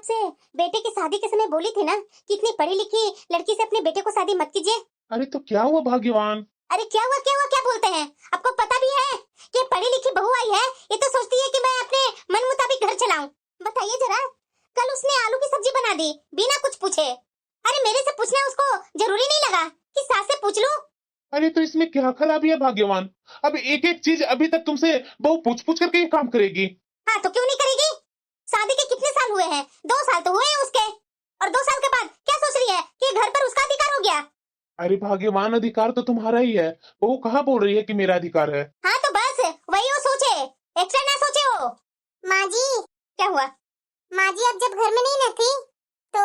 आपसे बेटे की शादी के समय बोली थी ना कि इतनी पढ़ी लिखी लड़की से अपने बेटे को शादी मत कीजिए। अरे तो क्या हुआ भाग्यवान? अरे क्या हुआ क्या हुआ क्या बोलते हैं? आपको पता भी है कि पढ़ी लिखी बहू आई है, ये तो सोचती है कि मैं अपने मन मुताबिक घर चलाऊं। बताइए जरा, कल उसने आलू की सब्जी बना दी बिना कुछ पूछे। अरे मेरे से पूछना उसको जरूरी नहीं लगा कि सास से पूछ लूं? अरे तो इसमें क्या खराबी है भाग्यवान? अब एक एक चीज अभी तक तुमसे बहू पूछ पूछ करके ही काम करेगी। हाँ तो क्यों नहीं करेगी? शादी के कितने साल हुए हैं? 2 साल तो हुए हैं उसके, और 2 साल के बाद क्या सोच रही है कि घर पर उसका अधिकार हो गया? अरे भाग्यवान, अधिकार तो तुम्हारा ही है। बहू कहाँ बोल रही है कि मेरा अधिकार है? हाँ तो बस वही वो सोचे, एक्स्ट्रा ना सोचे वो। माँ जी क्या हुआ? माँ जी आप जब घर में नहीं रहती तो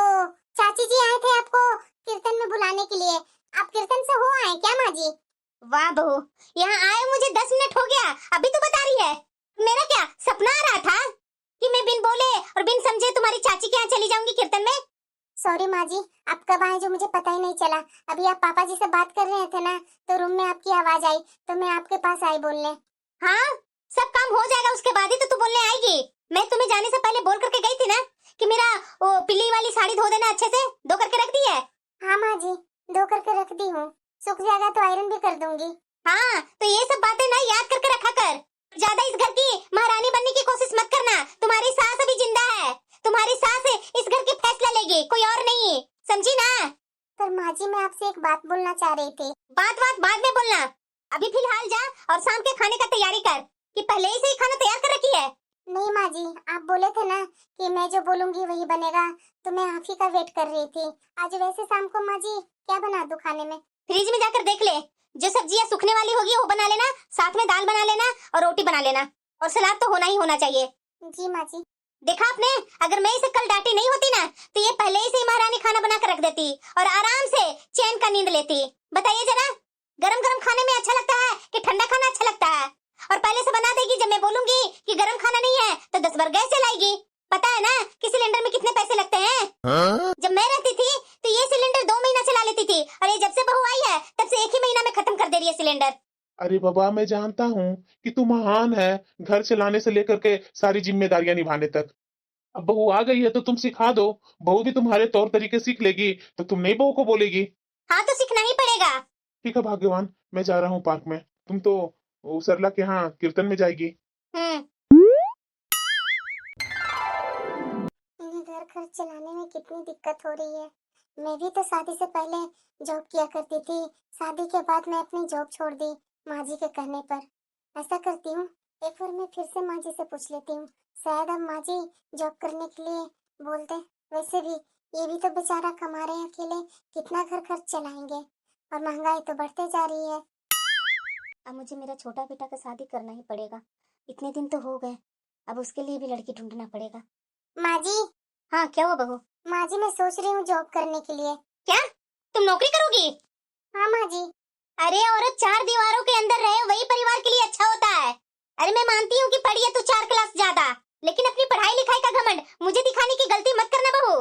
चाची जी आए थे आपको कीर्तन में बुलाने के लिए। आप कीर्तन से हो आए क्या माँ जी? वाह बहू, यहाँ आए मुझे 10 मिनट हो गया, अभी तो बता रही है। मेरा क्या सपना आ रहा था कि मैं बिन बोले और बिन समझे तुम्हारी चाची के यहाँ चली जाऊंगी कीर्तन में। सॉरी माँ जी, आप कब आए जो मुझे पता ही नहीं चला। अभी आप पापा जी से बात कर रहे थे ना, तो रूम में आपकी आवाज आई तो मैं आपके पास आई बोलने। हाँ सब काम हो जाएगा उसके बाद ही तो तू बोलने आएगी। मैं तुम्हें जाने से पहले बोल करके गई थी ना कि मेरा वो पीली वाली साड़ी धो देना, अच्छे से धो करके रख दी है। हाँ माँ जी धो करके रख दी हूँ, सूख जाएगा तो आयरन भी कर दूंगी। हाँ तो ये सब बातें ना याद करके रखा कर। ज्यादा इस घर की महारानी बनने की कोशिश मत करना, तुम्हारी सास अभी जिंदा है। तुम्हारी सास इस घर की फैसला लेगी, कोई और नहीं, समझी ना? पर माँ जी मैं आपसे एक बात बोलना चाह रही थी। बात बाद में बोलना, अभी फिलहाल जा और शाम के खाने का तैयारी कर कि पहले ही से ही खाना तैयार कर रखी है। नहीं माँ जी, आप बोले थे ना कि मैं जो बोलूंगी वही बनेगा, तो मैं आप ही का वेट कर रही थी। आज वैसे शाम को माँ जी क्या बना दूं खाने में? फ्रिज में जाकर देख ले, जो सब्जियां सूखने वाली होगी वो बना लेना, साथ में दाल बना लेना और रोटी बना लेना, और सलाद तो होना ही होना चाहिए। जी माँ जी। देखा आपने, अगर मैं इसे कल डांटी नहीं होती ना तो ये पहले ही से महारानी खाना बना कर रख देती और आराम से चैन का नींद लेती। बताइए जरा, गरम गरम खाने में अच्छा लगता है कि ठंडा खाना अच्छा लगता है? और पहले से बना देगी, जब मैं बोलूंगी कि गरम खाना नहीं है तो 10 बार गैस जलाएगी। पता है ना कि सिलेंडर में कितने पैसे लगते हैं? जब मैं रहती थी तो ये सिलेंडर 2 महीना चला लेती थी, और ये जब से बहू आई है तब से 1 ही महीना में खत्म कर दे रही है सिलेंडर। अरे बाबा, मैं जानता हूँ कि तू महान है, घर चलाने से लेकर के सारी जिम्मेदारियां निभाने तक। अब बहू आ गई है तो तुम सिखा दो। बहू भी तुम्हारे तौर तरीके सीख लेगी तो तुम नहीं बहू को बोलेगी। हाँ तो सीखना ही पड़ेगा। ठीक है भाग्यवान, मैं जा रहा हूँ पार्क में। तुम तो वो सरला के यहाँ कीर्तन में जाएगी। इन्हें घर खर्च चलाने में कितनी दिक्कत हो रही है। मैं भी तो शादी से पहले जॉब किया करती थी, शादी के बाद मैं अपनी जॉब छोड़ दी माँ जी के कहने पर। ऐसा करती हूँ, एक बार मैं फिर से माँ जी से पूछ लेती हूँ, शायद अब माँ जी जॉब करने के लिए बोल दे। वैसे भी ये भी तो बेचारा कमा रहे हैं अकेले, कितना घर खर्च चलाएंगे, और महंगाई तो बढ़ते जा रही है। अब मुझे मेरा छोटा बेटा का शादी करना ही पड़ेगा, इतने दिन तो हो गए, अब उसके लिए भी लड़की ढूंढना पड़ेगा। माँ जी। हाँ क्या हुआ बहू? माँ जी मैं सोच रही हूँ जॉब करने के लिए। क्या तुम नौकरी करोगी? हाँ माँ जी। अरे औरत 4 दीवारों के अंदर रहे वही परिवार के लिए अच्छा होता है। अरे मैं मानती हूँ कि पढ़ी है तू 4 क्लास ज्यादा, लेकिन अपनी पढ़ाई लिखाई का घमंड मुझे दिखाने की गलती मत करना बहू।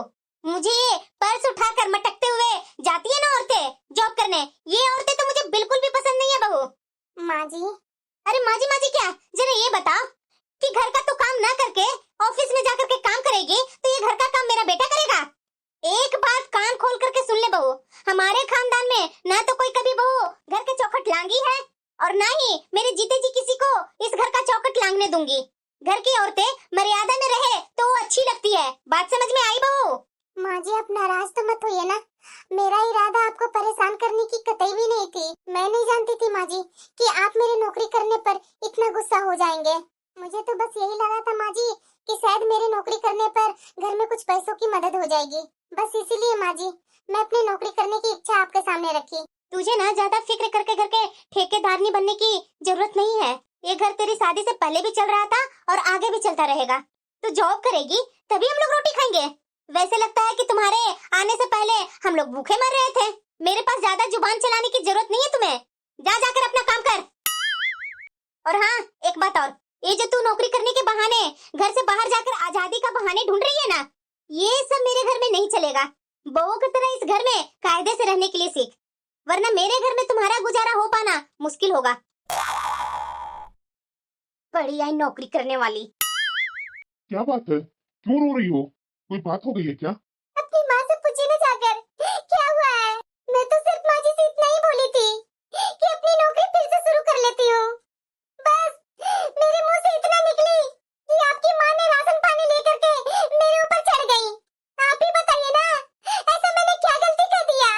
मुझे ये पर्स उठाकर मटकते हुए जाती है ना औरतें जॉब करने, ये औरतें तो मुझे बिल्कुल भी पसंद नहीं है बहू। माँ जी। अरे माँ जी क्या, जरा ये बताओ कि घर का तो काम ना करके ऑफिस में जाकर के काम करेगी तो ये घर का काम मेरा बेटा करेगा? एक बात कान खोल करके सुन ले बहू, हमारे खानदान में ना तो कोई कभी बहू घर के चौखट लांगी है, और ना ही मेरे जीते जी किसी को इस घर का चौखट लांगने दूंगी। घर की औरतें मर्यादा में रहे तो वो अच्छी लगती है, बात समझ में आई बहू? माँ जी आप नाराज तो मत होइए ना, मेरा इरादा आपको परेशान करने की कतई भी नहीं थी। मैं नहीं जानती थी माँ जी कि आप मेरे नौकरी करने पर इतना गुस्सा हो जाएंगे। मुझे तो बस यही लगा था माँ जी कि शायद मेरे नौकरी करने पर घर में कुछ पैसों की मदद हो जाएगी, बस इसीलिए माँ जी मैं अपनी नौकरी करने की इच्छा आपके सामने रखी। तुझे ना ज्यादा फिक्र करके घर के ठेकेदारनी बनने की जरूरत नहीं है। ये घर तेरी शादी से पहले भी चल रहा था और आगे भी चलता रहेगा। तू जॉब करेगी तभी हम लोग रोटी खाएंगे। वैसे लगता है कि तुम्हारे आने से पहले हम लोग भूखे मर रहे थे। मेरे पास ज्यादा जुबान चलाने की जरूरत नहीं है तुम्हें, जा जाकर अपना काम कर। और हाँ एक बात और, ये जो तू नौकरी करने के बहाने घर से बाहर जाकर आजादी का बहाने ढूंढ रही है ना, ये सब मेरे घर में नहीं चलेगा। बहू की तरह इस घर में कायदे से रहने के लिए सीख, वरना मेरे घर में तुम्हारा गुजारा हो पाना मुश्किल होगा। बड़ी आई नौकरी करने वाली। क्या बात है, क्यों रो रही हो? कोई बात हो गई है क्या? अपनी माँ से पूछिए ना जाकर क्या हुआ है। मैं तो सिर्फ माँ जी से इतना ही बोली थी कि अपनी नौकरी फिर से शुरू कर लेती हूँ। बस मेरे मुंह से इतना निकली कि आपकी माँ ने राशन पानी लेकर के मेरे ऊपर चढ़ गई। आप ही बताइए ना, ऐसा मैंने क्या गलती कर दिया?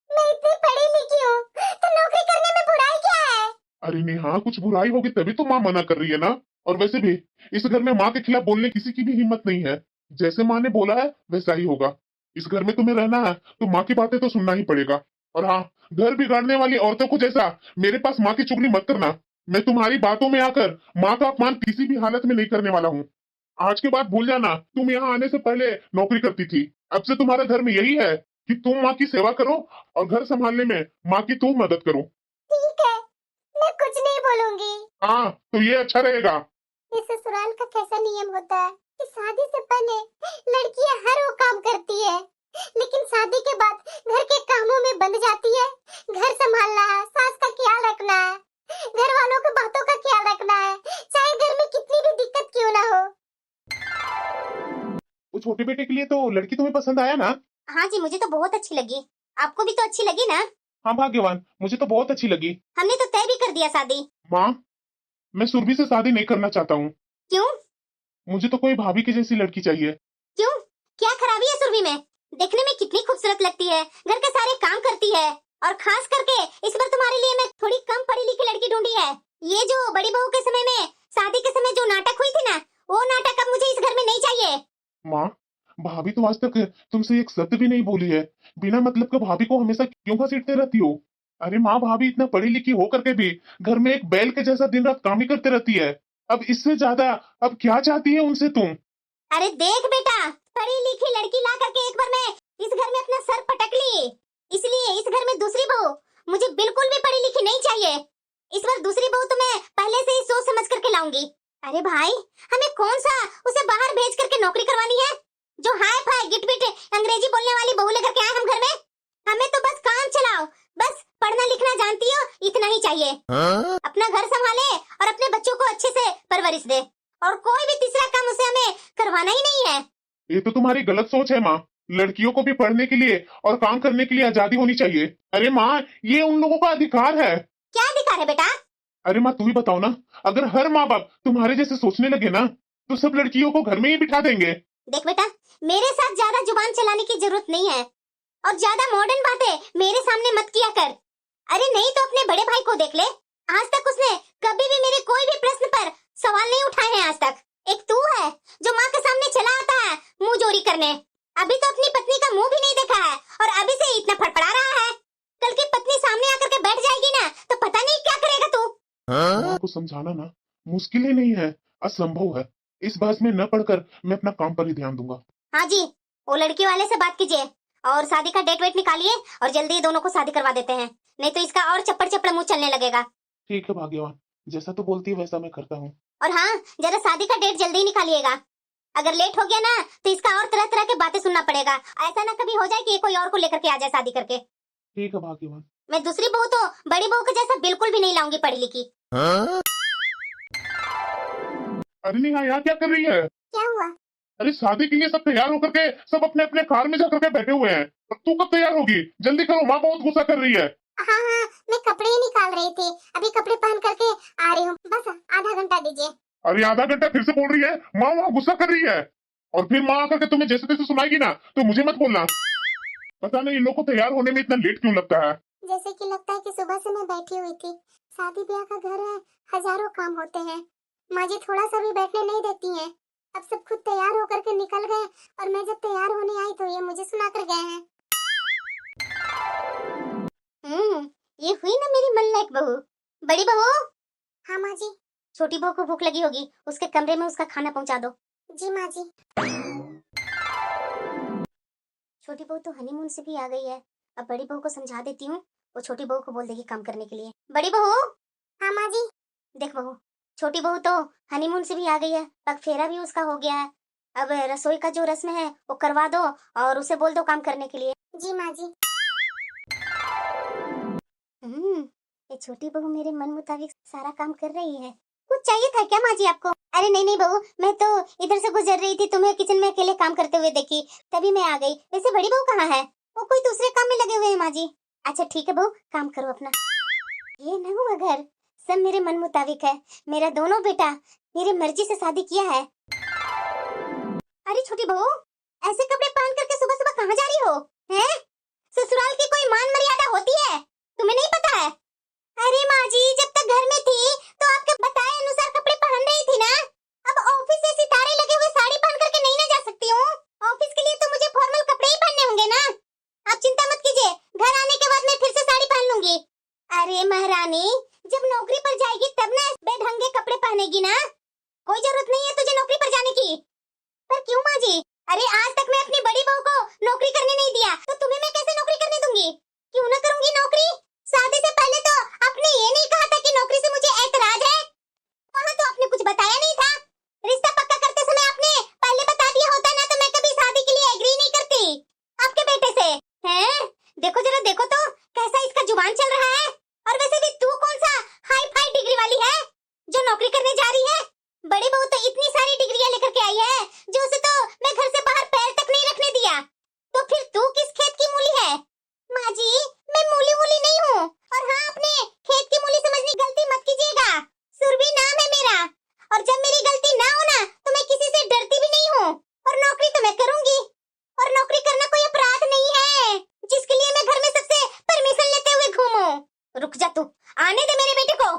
मैं इतनी पढ़ी लिखी हूँ तो नौकरी करने में बुराई क्या है? अरे नेहा, कुछ बुराई होगी तभी तो माँ मना कर रही है ना। और वैसे भी इस घर में माँ के खिलाफ बोलने किसी की भी हिम्मत नहीं है। जैसे माँ ने बोला है वैसा ही होगा। इस घर में तुम्हें रहना है तो माँ की बातें तो सुनना ही पड़ेगा। और हाँ, घर बिगाड़ने वाली औरतों को जैसा मेरे पास माँ की चुगली मत करना। मैं तुम्हारी बातों में आकर माँ का अपमान किसी भी हालत में नहीं करने वाला हूँ। आज के बाद भूल जाना, तुम यहाँ आने से पहले नौकरी करती थी। अब से तुम्हारा धर्म यही है कि तुम माँ की सेवा करो और घर संभालने में माँ की तुम मदद करो। ठीक है, मैं कुछ नहीं बोलूंगी। हाँ, तो ये अच्छा रहेगा। इस ससुराल का कैसा नियम होता है कि शादी से पहले लड़कियां हर वो काम करती है, लेकिन शादी के बाद घर के कामों में बंध जाती है। घर संभालना है, सास का ख्याल रखना है, घर वालों की बातों का ख्याल रखना है, चाहे घर में कितनी भी दिक्कत क्यों ना हो। वो छोटे बेटे के लिए तो लड़की तुम्हें पसंद आया ना? हाँ जी, मुझे तो बहुत अच्छी लगी। आपको भी तो अच्छी लगी ना? हाँ भाग्यवान, मुझे तो बहुत अच्छी लगी। हमने तो तय भी कर दिया शादी। माँ, मैं सुरभि से शादी नहीं करना चाहता हूँ। क्यों? मुझे तो कोई भाभी की जैसी लड़की चाहिए। क्यों? क्या खराबी है सुरभि में? देखने में कितनी खूबसूरत लगती है, घर के सारे काम करती है, और खास करके इस बार तुम्हारे लिए मैं थोड़ी कम पढ़ी लिखी लड़की ढूंढी है। ये जो बड़ी बहू के समय में, शादी के समय जो नाटक हुई थी ना, वो नाटक अब मुझे इस घर में नहीं चाहिए। माँ, भाभी तो आज तक तुमसे एक शब्द भी नहीं बोली है। बिना मतलब का भाभी को हमेशा क्यों घसीटते रहती हो? अरे माँ, भाभी इतना पढ़ी लिखी होकर के भी घर में एक बैल के जैसा दिन रात काम ही करते रहती है। अब इससे ज्यादा अब क्या चाहती है उनसे तुम? अरे देख बेटा, पढ़ी लिखी लड़की ला करके एक बार मैं इस घर में अपना सर पटक ली, इसलिए इस घर में दूसरी बहू मुझे बिल्कुल भी पढ़ी लिखी नहीं चाहिए। इस बार दूसरी बहू तो मैं पहले से ही सोच समझ करके लाऊंगी। अरे भाई, हमें कौन सा उसे बाहर भेज करके नौकरी करवानी है जो हाय फाय गिट पिट अंग्रेजी बोलने वाली बहू लेकर के आए हम घर में? हमें तो बस काम चलाओ, बस पढ़ना लिखना जानती हो, इतना ही चाहिए। अपना घर संभाले और अपने बच्चों को अच्छे से परवरिश दे, और कोई भी तीसरा काम उसे हमें करवाना ही नहीं है। ये तो तुम्हारी गलत सोच है माँ। लड़कियों को भी पढ़ने के लिए और काम करने के लिए आजादी होनी चाहिए। अरे माँ, ये उन लोगों का अधिकार है। क्या अधिकार है बेटा? अरे माँ, तुम ही बताओ ना, अगर हर माँ बाप तुम्हारे जैसे सोचने लगे ना तो सब लड़कियों को घर में ही बिठा देंगे। देख बेटा, मेरे साथ ज्यादा जुबान चलाने की जरूरत नहीं है, और ज्यादा मॉडर्न बातें मेरे सामने मत किया कर। अरे नहीं तो अपने बड़े भाई को देख ले, आज तक उसने कभी भी मेरे कोई भी प्रश्न पर सवाल नहीं उठाए हैं आज तक। एक तू है जो माँ के सामने चला आता है मुंह जोरी करने। अभी तो अपनी पत्नी का मुंह भी नहीं देखा है और अभी से इतना फड़फड़ा रहा है। कल की पत्नी सामने आकर के बैठ जाएगी ना तो पता नहीं क्या करेगा तू। माँ को समझाना ना मुश्किल ही नहीं है, असंभव है। इस बात में न पढ़कर मैं अपना काम पर ही ध्यान दूंगा। हाँ जी, वो लड़की वाले से बात कीजिए और शादी का डेट वेट निकालिए, और जल्दी दोनों को शादी करवा देते हैं, नहीं तो इसका और चप्पड़ चप्पड़ मुंह चलने लगेगा। ठीक है भाग्यवान, जैसा तो बोलती है वैसा मैं करता हूँ। और हाँ, जरा शादी का डेट जल्दी निकालिएगा। अगर लेट हो गया ना तो इसका और तरह तरह के बातें सुनना पड़ेगा। ऐसा ना कभी हो जाए कि ये कोई और को लेकर के आ जाए शादी करके। ठीक है भाग्यवान। मैं दूसरी बहू तो बड़ी बहू के जैसा बिल्कुल भी नहीं लाऊंगी पढ़ी लिखी। अरे नेहा, यहाँ क्या कर रही है? क्या हुआ? अरे शादी के लिए सब तैयार होकर के सब अपने अपने कार में जाकर के बैठे हुए हैं। और तू कब तैयार होगी? जल्दी करो, माँ बहुत गुस्सा कर रही है। हाँ हाँ, मैं कपड़े ही निकाल रही थी, अभी कपड़े पहन करके आ रही हूँ, बस आधा घंटा दीजिए। अरे आधा घंटा फिर से बोल रही है? माँ वहाँ गुस्सा कर रही है। और फिर माँ आकर के तुम्हें जैसे तैसे सुनाएगी ना तो मुझे मत बोलना। पता नहीं इन लोग को तैयार होने में इतना लेट क्यों लगता है। जैसे कि लगता है कि सुबह से मैं बैठी हुई थी। शादी ब्याह का घर है, हजारों काम होते हैं, माँ जी थोड़ा सा भी बैठने नहीं देती हैं। अब सब खुद तैयार होकर के निकल गए, और मैं जब तैयार होने आई तो ये मुझे सुना कर गए हैं। ये हुई ना मेरी मन लायक बहू। बड़ी बहू। हाँ माँ जी। छोटी बहू को भूख लगी होगी, उसके कमरे में उसका खाना पहुँचा दो। जी माँ जी। छोटी बहू तो हनीमून से भी आ गई है, अब बड़ी बहू को समझा देती हूँ, वो छोटी बहू को बोल देगी काम करने के लिए। बड़ी बहू। हाँ माँ जी। देख बहू, छोटी बहू तो हनीमून से भी आ गई है, पग फेरा भी उसका हो गया है, अब रसोई का जो रस्म है वो करवा दो और उसे बोल दो काम करने के लिए। जी माँ जी। ये छोटी बहू मेरे मन मुताबिक सारा काम कर रही है, कुछ चाहिए था क्या माँ जी आपको? अरे नहीं नहीं बहू, मैं तो इधर से गुजर रही थी, तुम्हें किचन में अकेले काम करते हुए देखी, तभी मैं आ गई। वैसे बड़ी बहू कहाँ है? वो कोई दूसरे काम में लगे हुए हैं माँ जी। अच्छा ठीक है बहू, काम करो अपना। ये न हुआ घर, सब मेरे मन मुताबिक है। मेरा दोनों बेटा मेरी मर्जी से शादी किया है। अरे छोटी बहू, ऐसे कपड़े पहन करके सुबह सुबह कहाँ जा रही हो? हैं? ससुराल की कोई मान मर्यादा होती है, तुम्हें नहीं पता है? अरे माँ जी, जब तक घर में थी तो आपके बताए अनुसार कपड़े पहन रही थी ना। अब ऑफिस से सितारे लगे हुए साड़ी पहन करके नहीं ना जा सकती हूँ। ऑफिस के लिए तो मुझे फॉर्मल कपड़े ही पहनने होंगे ना। आप चिंता मत कीजिए, घर आने के बाद मैं फिर से साड़ी पहन लूंगी। अरे महारानी, जब नौकरी पर जाएगी तब ना बेढंगे कपड़े पहनेगी ना। कोई जरूरत नहीं है तुझे नौकरी पर जाने की। पर क्यों माँ जी? अरे आज तक मैं अपनी बड़ी बहू को नौकरी करने नहीं दिया, तो तुम्हें मैं कैसे नौकरी करने दूंगी? क्यों ना करूंगी नौकरी? शादी से पहले तो आपने ये नहीं कहा था कि नौकरी से मुझे ऐतराज है। वहाँ तो आपने कुछ बताया नहीं था। रिश्ता पक्का करते समय आपने पहले बता दिया होता ना, तो मैं कभी शादी के लिए एग्री नहीं करती आपके बेटे से। हैं? देखो जरा देखो तो कैसा इसका जुबान चल रहा है। और वैसे भी तू कौन सा हाई फाई डिग्री वाली है जो नौकरी करने जा रही है? बड़ी बहू तो इतनी सारी डिग्रियां लेकर के आई है जो उसे तो मैं घर से बाहर पैर तक नहीं रखने दिया। तो फिर तू किस खेत की मूली है? माँ जी, मैं मूली वूली नहीं हूँ। और हाँ, अपने खेत की मूली समझनी गलती मत कीजिएगा। सुरभि नाम है मेरा, और जब मेरी गलती ना हो ना तो मैं किसी से डरती भी नहीं हूँ। और नौकरी तो मैं करूंगी, और नौकरी करना कोई अपराध नहीं है जिसके लिए मैं घर में सबसे परमिशन लेते हुए घूमूं। रुक जा तू, आने दे मेरे बेटे को,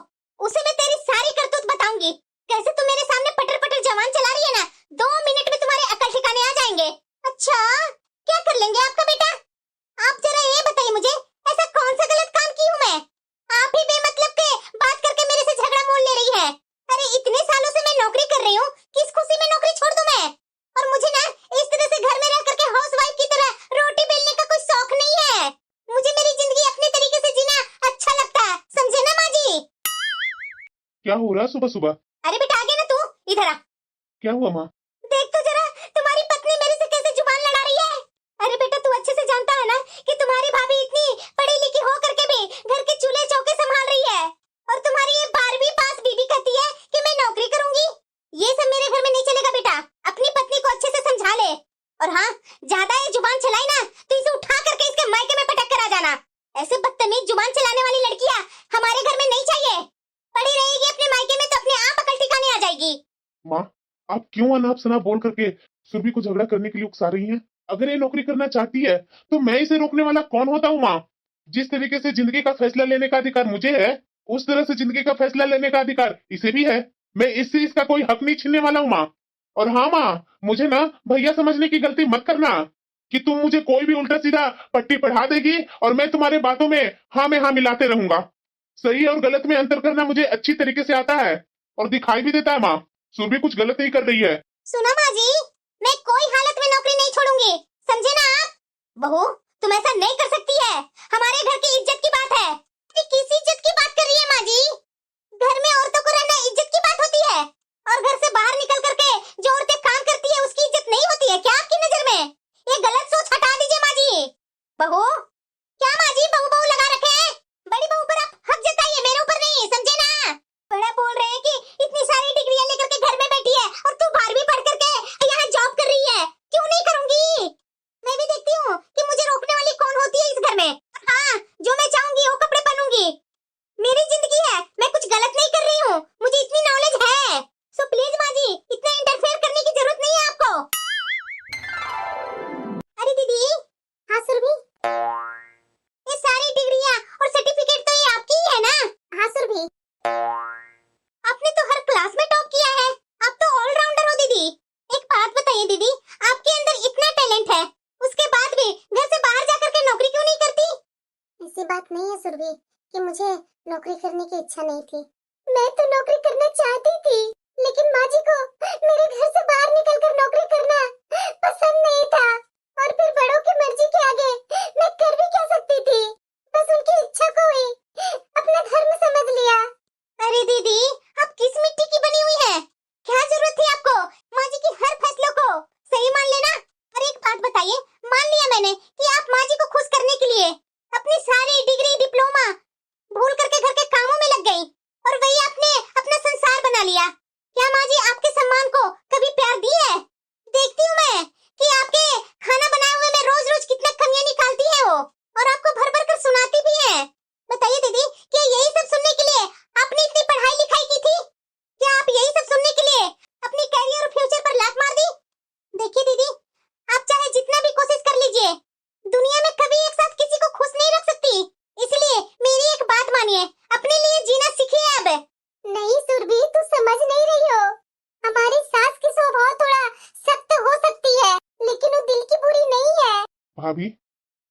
उसे मैं तेरी सारी करतूत बताऊंगी। कैसे तू मेरे सामने पटर पटर जवान चला रही है ना, 2 मिनट में तुम्हारे अकल ठिकाने आ जाएंगे। अच्छा, क्या कर लेंगे आपका बेटा? आप जरा ये बताइए मुझे, ऐसा कौन सा गलत काम की हूँ मैं? आप ही बेमतलब के बात करके मेरे से झगड़ा मोल ले रही है। अरे इतने सालों से मैं नौकरी कर रही हूँ, किस खुशी में नौकरी छोड़ दूं मैं? और मुझे ना इस तरह से घर में रह करके हाउसवाइफ की तरह रोटी बेलने का कोई शौक नहीं है। मुझे मेरी जिंदगी अपने तरीके से जीना अच्छा लगता है, समझे ना माँ जी? क्या हो रहा है सुबह सुबह? अरे बेटा, आ गया ना तू, इधर आ। क्या हुआ माँ? देख तो जरा, तुम्हारी पत्नी मेरे से कैसे जुबान लड़ा रही है। अरे बेटा, तू अच्छे से जानता है ना कि तुम्हारी भाभी इतनी पढ़ी लिखी हो करके भी घर के चूल्हे चौके संभाल रही है, और तुम्हारी ये 12वीं पास बीबी कहती है कि मैं नौकरी करूंगी। ये सब मेरे घर में नहीं चलेगा बेटा, अपनी पत्नी को अच्छे से समझा ले। और हाँ, ज्यादा ये जुबान चलाई ना तो इसे उठा करके इसके मायके में पटक कर आ जाना। ऐसे बदतमीज जुबान चलाने वाली लड़कियां हमारे घर में नहीं चाहिए। पड़ी रहेगी अपने मायके में तो अपने आप अकल ठिकाने आ जाएगी। माँ, आप क्यों अनाप शनाप बोल करके सुरभि को झगड़ा करने के लिए उकसा रही हैं? अगर ये नौकरी करना चाहती है तो मैं इसे रोकने वाला कौन होता हूँ माँ? जिस तरीके से जिंदगी का फैसला लेने का अधिकार मुझे है, उस तरह से जिंदगी का फैसला लेने का अधिकार इसे भी है। मैं इससे इसका कोई हक नहीं छीनने वाला हूँ माँ। और हाँ माँ, मुझे ना भैया समझने की गलती मत करना कि तुम मुझे कोई भी उल्टा सीधा पट्टी पढ़ा देगी और मैं तुम्हारे बातों में हाँ मिलाते रहूंगा। सही और गलत में अंतर करना मुझे अच्छी तरीके से आता है और दिखाई भी देता है माँ। सुरभि कुछ गलत नहीं कर रही है। सुनो माँ जी, मैं कोई हालत में नौकरी नहीं छोड़ूंगी, समझे ना आप? बहू, तुम ऐसा नहीं कर सकती है, हमारे घर की इज्जत की बात है। ये किस इज्जत की बात कर रही है माँ जी? घर में औरतों को रहना इज्जत की बात होती है, और घर से बाहर निकल करके जो औरतें काम करती है उसकी इज्जत नहीं होती है क्या आपकी नजर में? ये गलत सोच हटा दीजिए माँ जी। बहू, क्या माँ जी बहू बहू लगा रखे हैं? बड़ी बहू पर आप हक जताइए, मेरे ऊपर नहीं, समझे ना? बड़ा बोल रहे हैं कि इतनी सारी डिग्रियां लेकर के घर में बैठी है और तू 12वीं पढ़ करके यहाँ जॉब कर रही है। क्यों नहीं करूंगी? मैं भी देखती हूँ कि मुझे रोकने वाली कौन होती है इस घर में। हाँ, जो मैं चाहूंगी वो कपड़े पहनूंगी, मेरी जिंदगी है, मैं कुछ गलत नहीं कर रही हूँ, मुझे इतनी नॉलेज है। सो प्लीज माँ जी, इतना इंटरफेयर करने की जरूरत नहीं है आपको। अरे दीदी। हाँ सुरभि, ये सारी डिग्रियां और सर्टिफिकेट तो ये आपकी ही है ना? हाँ सुरभि, आपने तो हर क्लास में टॉप किया है, आप तो ऑलराउंडर हो दीदी। एक बात बताइए दीदी, आपके अंदर इतना टैलेंट है, उसके बाद भी घर से बाहर जाकर के नौकरी क्यों नहीं करती? ऐसी बात नहीं है सुरभि कि मुझे नौकरी करने की इच्छा नहीं थी। मैं तो नौकरी करना चाहती थी, लेकिन माँ जी को मेरे घर से बाहर निकलकर नौकरी करना पसंद नहीं था। और फिर बड़ों की मर्जी के आगे मैं कर भी क्या सकती थी? बस उनकी इच्छा को ही अपना धर्म समझ लिया। अरे दीदी, आप किस मिट्टी की बनी हुई है? क्या जरूरत थी आपको माँ जी की हर फैसलों को सही मान लेना? और एक बात बताइए, मान लिया मैंने कि आप माँ जी को खुश करने के लिए अपनी सारी डिग्री डिप्लोमा भूल करके घर के कामों में लग गई, और वही आपने अपना संसार बना लिया। क्या माँ जी आपके सम्मान को कभी प्यार दी है? देखती हूँ मैं कि आपके खाना बनाए हुए में रोज रोज कितना कमियां निकालती है वो, और आपको भर भर कर सुनाती भी है। बताइए दीदी, क्या यही सब सुनने के लिए आपने इतनी पढ़ाई लिखाई की थी? क्या आप यही सब सुनने के लिए अपनी करियर और फ्यूचर पर लात मार दी? देखिए दीदी, आप चाहे जितना भी कोशिश कर लीजिए, दुनिया में कभी एक साथ किसी को खुश नहीं रख सकती। इसलिए मेरी एक बात मानिए, अपने लिए जीना सीखिए अब। नहीं सुरभि, तू समझ नहीं रही हो। हमारी सास की स्वभाव थोड़ा सख्त हो सकती है, लेकिन वो दिल की बुरी नहीं है। भाभी,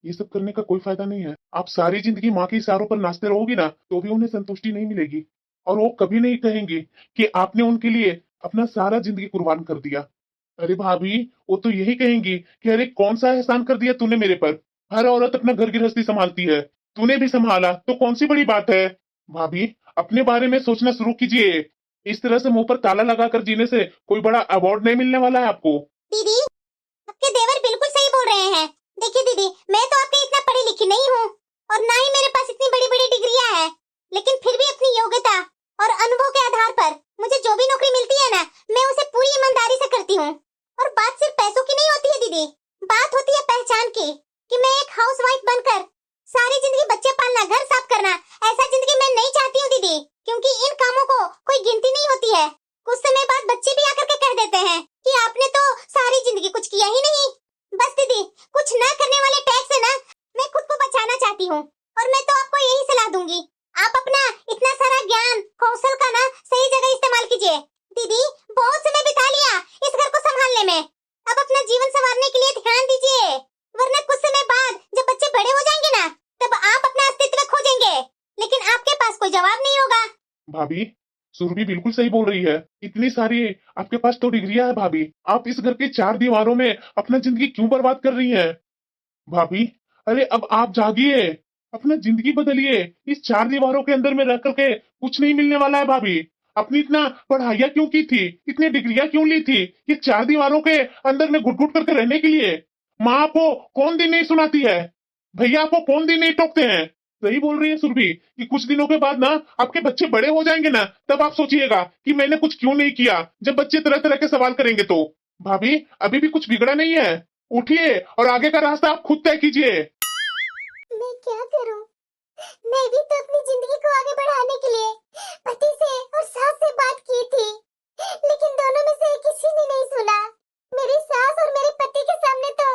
ये सब करने का कोई फायदा नहीं है। आप सारी जिंदगी माँ के इशारों पर नाचते रहोगी ना, तो भी उन्हें संतुष्टि नहीं मिलेगी, और वो कभी नहीं कहेंगे कि आपने उनके लिए अपना सारा जिंदगी कुर्बान कर दिया। अरे भाभी, वो तो यही कहेंगी कि अरे कौन सा एहसान कर दिया तूने मेरे पर। हर औरत अपना घर गृहस्थी संभालती है, तूने भी संभाला तो कौन सी बड़ी बात है। भाभी, अपने बारे में सोचना शुरू कीजिए। इस तरह से मुंह पर ताला लगाकर जीने से कोई बड़ा अवार्ड नहीं मिलने वाला है आपको। दीदी, आपके देवर बिल्कुल सही बोल रहे हैं। देखिए दीदी, मैं तो आपके इतना पढ़ी लिखी नहीं हूँ, और ना ही मेरे पास इतनी बड़ी बड़ी डिग्रियां हैं, लेकिन फिर भी अपनी योग्यता और अनुभव के आधार पर मुझे जो भी नौकरी मिलती है ना, मैं उसे पूरी ईमानदारी से करती हूँ। और बात सिर्फ पैसों की नहीं होती है दीदी, बात होती है पहचान की, कि मैं एक हाउसवाइफ बनकर सारी जिंदगी बच्चे पालना, घर साफ करना, ऐसा जिंदगी मैं नहीं चाहती हूँ दीदी, क्योंकि इन कामों को कोई गिनती नहीं होती है। कुछ समय बाद बच्चे भी आकर के कह देते हैं कि आपने तो सारी जिंदगी कुछ किया ही नहीं। बस दीदी, कुछ न करने वाले टैक्स से ना मैं खुद को बचाना चाहती हूँ, और मैं तो आपको यही सलाह दूंगी, आप अपना इतना सारा ज्ञान कौशल का ना सही जगह इस्तेमाल कीजिए। दीदी, बहुत समय बिता लिया इस घर को संभालने में, अब अपना जीवन संवारने के लिए ध्यान दीजिए, वरना कुछ समय बाद जब बच्चे बड़े हो जाएंगे ना, तब आप अपना अस्तित्व खोजेंगे, लेकिन आपके पास कोई जवाब नहीं होगा। भाभी, सुरभि बिल्कुल सही बोल रही है। इतनी सारी आपके पास तो डिग्रियां है भाभी, आप इस घर के चार दीवारों में अपना जिंदगी क्यों बर्बाद कर रही हैं? भाभी, अरे अब आप जागिए, अपना जिंदगी बदलिए। इस चार दीवारों के अंदर में रह करके कुछ नहीं मिलने वाला है भाभी। अपनी इतना पढ़ाइयाँ क्यों की थी, इतनी डिग्रियां क्यों ली थी, ये चार दीवारों के अंदर में घुट घुट करके रहने के लिए? माँ आपको कौन दिन नहीं सुनाती है, भैया आपको कौन दिन नहीं टोकते हैं? सही बोल रही है सुरभि कि कुछ दिनों के बाद ना आपके बच्चे बड़े हो जाएंगे ना, तब आप सोचिएगा कि मैंने कुछ क्यों नहीं किया, जब बच्चे तरह तरह के सवाल करेंगे तो। भाभी, अभी भी कुछ बिगड़ा नहीं है, उठिए और आगे का रास्ता आप खुद तय कीजिए। मैं क्या करूं? मैं भी तो अपनी जिंदगी को आगे बढ़ाने के लिए पति से और सास से बात की थी, लेकिन दोनों में से किसी ने नहीं सुना। मेरी सास और मेरे पति के सामने तो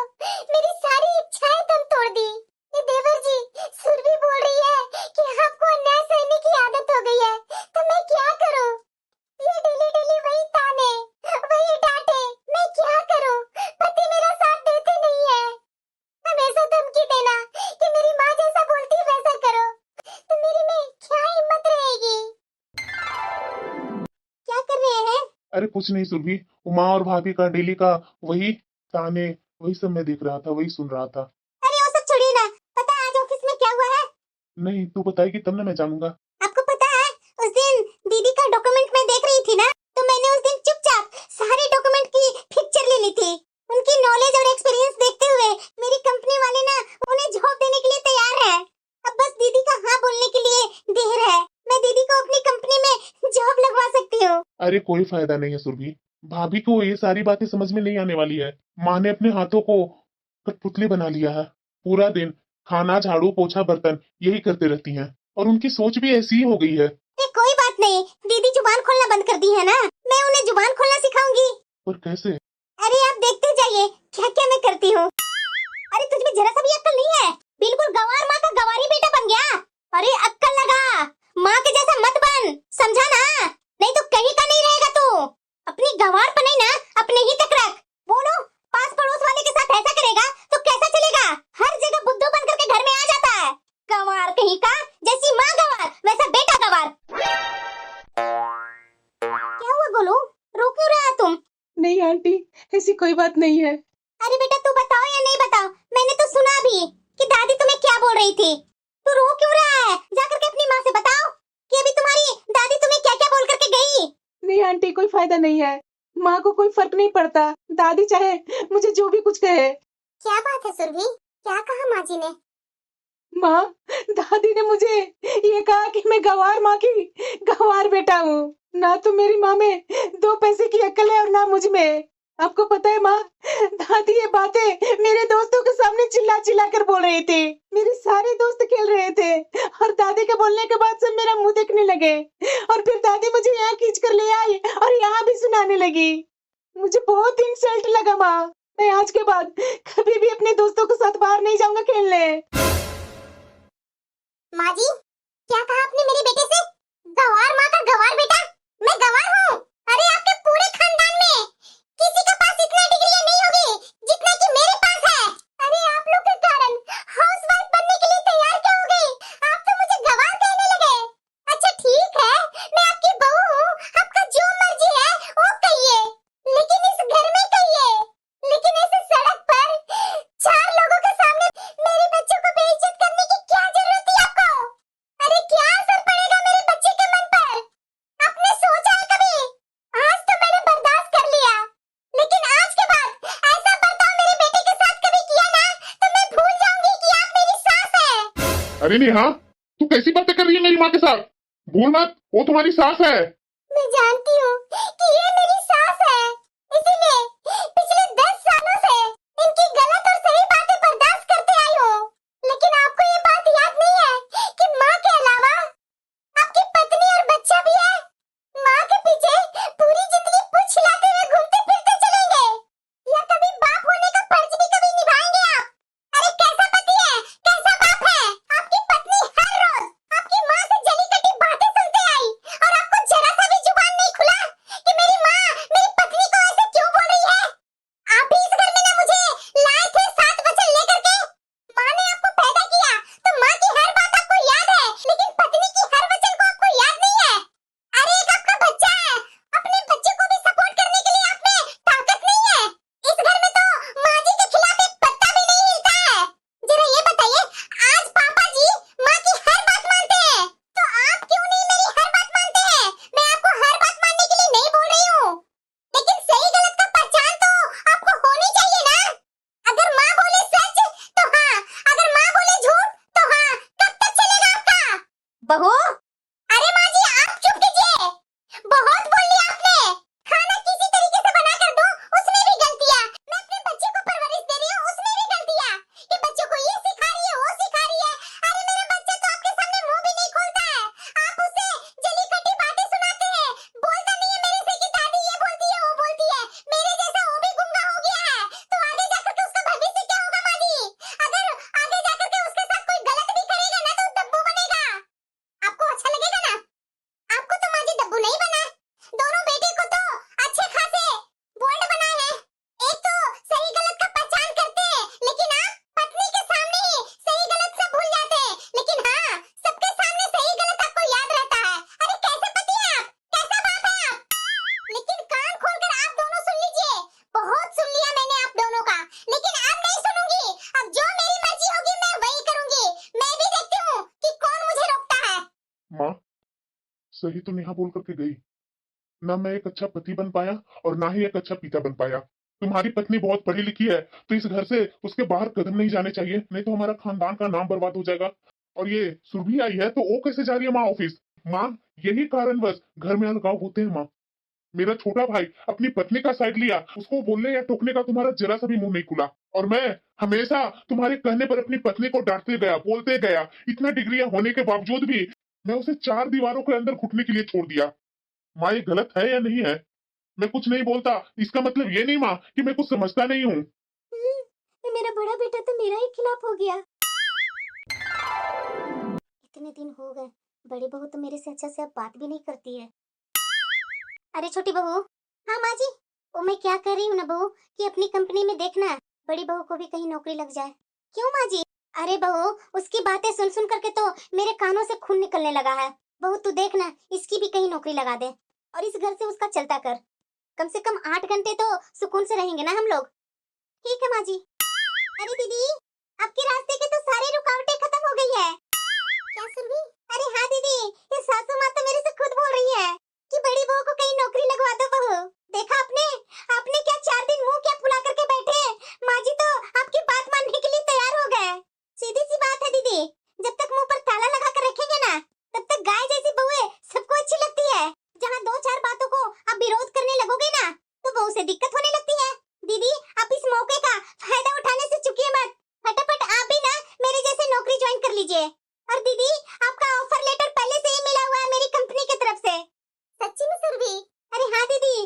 मेरी सारी इच्छाएं दम तोड़ दी। ये देवर जी, सुरभि बोल रही है कि आपको अन्याय सहने की आदत हो गई है, तो मैं क्या करूं? ये डेली डेली वही ताने, वही डांटे, मैं क्या करूं? पति मेरा साथ देते नहीं है, हमेशा धमकी देना कि मेरी माँ जैसा बोलती है वैसा करो, तो मेरी में क्या हिम्मत रहेगी? क्या कर रहे हैं? अरे कुछ नहीं सुरभि, उमा और भाभी का डेली का वही ताने, वही सब मैं देख रहा था, वही सुन रहा था। अरे वो सब छोड़िए ना, पता है आज ऑफिस में क्या हुआ है? नहीं, तू बताएगी तब ना मैं जानूंगा। आपको पता है, उस दिन दीदी का डॉक्यूमेंट मैं देख रही थी ना, तो मैंने उस दिन चुपचाप सारे डॉक्यूमेंट की पिक्चर ले ली थी। उनकी नॉलेज और एक्सपीरियंस देखते हुए मेरी कंपनी वाले ना उन्हें जॉब देने के लिए तैयार है। अब बस दीदी का हाँ बोलने के लिए देर है, मैं दीदी को अपनी कंपनी में जॉब लगवा सकती हूँ। अरे कोई फायदा नहीं है सुरभि, भाभी को ये सारी बातें समझ में नहीं आने वाली है। माँ ने अपने हाथों को कठपुतली बना लिया है, पूरा दिन खाना झाड़ू पोछा बर्तन यही करते रहती हैं, और उनकी सोच भी ऐसी ही हो गई है। कोई बात नहीं, दीदी जुबान खोलना बंद कर दी है ना, मैं उन्हें जुबान खोलना सिखाऊंगी। पर कैसे? अरे आप देखते जाइए क्या क्या मैं करती हूँ। अरे तुझ में जरा सा भी अक्ल नहीं है, बिल्कुल गंवार माँ का गंवारी बेटा बन गया। अरे अक्ल लगा, माँ के जैसा मत बन, समझा ना, नहीं तो कहीं का नहीं रहेगा तू। अपनी गंवार पने ना अपने ही तक रख। बोलो, पास पड़ोस वाले के साथ ऐसा करेगा तो कैसा चलेगा? हर जगह बुद्धू बन करके घर में आ जाता है। गंवार कहीं का, जैसी माँ गंवार वैसा बेटा गंवार। क्या हुआ गोलू, रो क्यों रहा है तुम? नहीं आंटी, ऐसी कोई बात नहीं है। अरे बेटा तू बताओ या नहीं बताओ, मैंने तो सुना भी कि दादी तुम्हें क्या बोल रही थी। तू रो क्यों रहा है? जाकर के अपनी माँ से बताओ कि अभी तुम्हारी दादी तुम्हें क्या क्या बोल करके गई। नहीं आंटी, कोई फायदा नहीं है, माँ को कोई फर्क नहीं पड़ता, दादी चाहे मुझे जो भी कुछ कहे। क्या बात है सुरभि, क्या कहा माँ जी ने? माँ, दादी ने मुझे ये कहा कि मैं गंवार माँ की गंवार बेटा हूँ। ना तो मेरी माँ में 2 पैसे की अक्ल है और ना मुझ में। आपको पता है माँ, दादी ये बातें मेरे दोस्तों के सामने चिल्ला चिल्ला कर बोल रही थी। मेरे सारे दोस्त खेल रहे थे और दादी के बोलने के बाद सब मेरा मुंह देखने लगे और फिर दादी मुझे यहाँ खींच कर ले आई और यहाँ भी सुनाने लगी। मुझे बहुत इंसल्ट लगा माँ। मैं आज के बाद कभी भी अपने दोस्तों के साथ बाहर नहीं जाऊंगा खेलने। माँ जी, क्या कहा आपने मेरे बेटे से? गंवार माँ का गंवार बेटा? मैं गंवार हूँ? अरे आपके पूरे खानदान में किसी के पास इतना डिग्री नहीं होगी जितना कि मेरे पास है। अरे आप लोग के कारण हाउसवाइफ बनने के लिए तैयार क्या हो गई? आप तो मुझे गंवार कहने लगे। अच्छा ठीक है, मैं आपकी बहू हूँ, आपका जो मर्जी है वो कहिए, लेकिन इस घर में कहिए। लेकिन ऐसे सड़क पर 4 लोगों के सामने मेरे बच्चों को बेइज्जत करने की क्या जरूरत थी आपको? अरे क्या असर पड़ेगा मेरे बच्चे के मन पर? आपने सोचा है कभी? आज तो मैंने बर्दाश्त कर लिया, लेकिन आज के बाद ऐसा बर्ताव मेरे बेटे के साथ कभी किया ना तो मैं भूल जाऊंगी कि आप मेरी सास है। अरे नेहा, तू कैसी बातें कर रही है मेरी माँ के साथ? भूल मत, वो तुम्हारी सास है। मैं जानती हूँ कि ये मेरी सास है, इसीलिए पिछले 10 सालों से इनकी गलत और सही बातें बर्दाश्त करते आई हूँ। लेकिन आपको ये बात याद नहीं है कि माँ के अलावा आपकी पत्नी और बच्चा भी है। माँ के पीछे पूरी जिंदगी पूंछ हिलाते हुए घूमते फिरते चलेंगे या कभी बाप होने का फर्ज भी कभी निभाएंगे आप? अरे कैसा पति है, कैसा बाप है? आपकी पत्नी हर रोज आपकी माँ से जली कटी बातें सुनते आई और आपको जरा सा भी जुबान नहीं खुला कि मेरी माँ मेरी पत्नी को ऐसे क्यों बोल रही है? आप भी इस घर में ना मुझे लाए थे 7 वचन लेकर के। माँ ने आपको पैदा किया तो माँ की हर बात आपको याद है, लेकिन पत्नी की हर वचन को आपको याद नहीं है। अरे एक आपका बच्चा है, अपने बच्चे को भी सपोर्ट करने के लिए आप में ताकत नहीं है। इस घर में तो माँ जी के खिलाफ एक पत्ता भी नहीं हिलता है। जरा ये बताइए, आज पापा जी माँ की हर बात मानते हैं, तो आप क्यों नहीं मेरी हर बात मानते हैं? मैं आपको हर बात मानने के लिए नहीं बोल रही हूँ, लेकिन सही गलत का पहचान तो आपको होनी चाहिए ना। अगर माँ बोले सच तो हाँ, अगर माँ बोले झूठ तो हाँ, कब तक चलेगा आपका? बहू, अरे माँ जी आप चुप कीजिए, बहुत बोल लिया आपने। खाना किसी तरीके से बना कर दो, उसमें भी गलतियाँ। मैं अपने बच्चे को परवरिश दे रही हूँ, उसमें भी गलतियाँ। ये बच्चों को ये सिखा रही है, वो सिखा रही है। अरे मेरा बच्चा तो आपके सामने मुंह भी नहीं खोलता है, आप उसे जली कटी बातें सुनाते हैं। बोलता नहीं है मेरे से कि दादी ये बोलती है, वो बोलती है। मेरे जैसा वो भी गुंगा हो गया है, तो आगे जाकर के उसका भविष्य क्या होगा माँ जी? अगर आगे जाकर के उसके साथ कोई गलत भी करेगा ना तो डब्बू बनेगा। आपको अच्छा लगेगा ना? आपको तो माँ जी डब्बू नहीं बना, दोनों बेटे को तो अच्छे खासे बोल्ड बना है। एक तो सही गलत का पहचान करते हैं, लेकिन आप पत्नी के सामने ही सही गलत सब भूल जाते हैं। लेकिन हाँ, सबके सामने सही गलत आपको याद रहता है। अरे कैसे पति है आप, कैसा बाप है आप? लेकिन कान खोलकर आप दोनों सुन लीजिए, बहुत सुन लिया मैंने आप दोनों का, लेकिन अब नहीं सुनूंगी। अब जो मेरी मर्जी होगी मैं वही करूंगी। मैं भी देखती हूँ कि कौन मुझे रोकता है। माँ, सही तो नेहा बोल करके गई। ना मैं एक अच्छा पति बन पाया और ना ही एक अच्छा पिता बन पाया। तुम्हारी पत्नी बहुत पढ़ी लिखी है, तो इस घर से उसके बाहर कदम नहीं जाने चाहिए, नहीं तो हमारा खानदान का नाम बर्बाद हो जाएगा। और ये सुरभि आई है तो वो कैसे जा रही है माँ ऑफिस? माँ, यही कारणवश घर में अलगाव होते हैं माँ। मेरा छोटा भाई अपनी पत्नी का साइड लिया, उसको बोलने या टोकने का तुम्हारा जरा सा भी मुंह नहीं खुला, और मैं हमेशा तुम्हारे कहने पर अपनी पत्नी को डांटते गया, बोलते गया। इतना डिग्रियां होने के बावजूद भी मैं उसे 4 दीवारों के अंदर घुटने के लिए छोड़ दिया। माँ, ये गलत है या नहीं है? मैं कुछ नहीं बोलता, इसका मतलब ये नहीं माँ कि मैं कुछ समझता नहीं हूँ। मेरा बड़ा बेटा तो मेरा ही खिलाफ हो गया। इतने दिन हो गए, बड़ी बहू तो मेरे से अच्छा से अब बात भी नहीं करती है। अरे छोटी बहू। हाँ माँ जी। वो मैं क्या कर रही हूँ ना बहू, कि अपनी कंपनी में देखना बड़ी बहू को भी कहीं नौकरी लग जाए। क्यों माँ जी? अरे बहू, उसकी बातें सुन सुन करके तो मेरे कानों से खून निकलने लगा है। बहू तू देखना, इसकी भी कहीं नौकरी लगा दे और इस घर से उसका चलता कर। कम से कम 8 घंटे तो सुकून से रहेंगे ना हम लोग। ठीक है माँ जी। अरे दीदी, आपके रास्ते के तो सारी रुकावटें खत्म हो गई है। क्या सुरभि? अरे हाँ दीदी, ये सासू माँ तो मेरे से खुद बोल रही है कि बड़ी बहू को कहीं नौकरी लगवा दो। बहू देखा आपने, आपने क्या 4 दिन मुंह क्या फुला करके बैठे? माँ जी तो आपकी बात मानने के लिए तैयार हो गए। सीधी सी बात है दीदी, और दीदी आपका ऑफर लेटर पहले से ही मिला हुआ है मेरी कंपनी की तरफ से। सच्ची में सुरभि? अरे हाँ दीदी,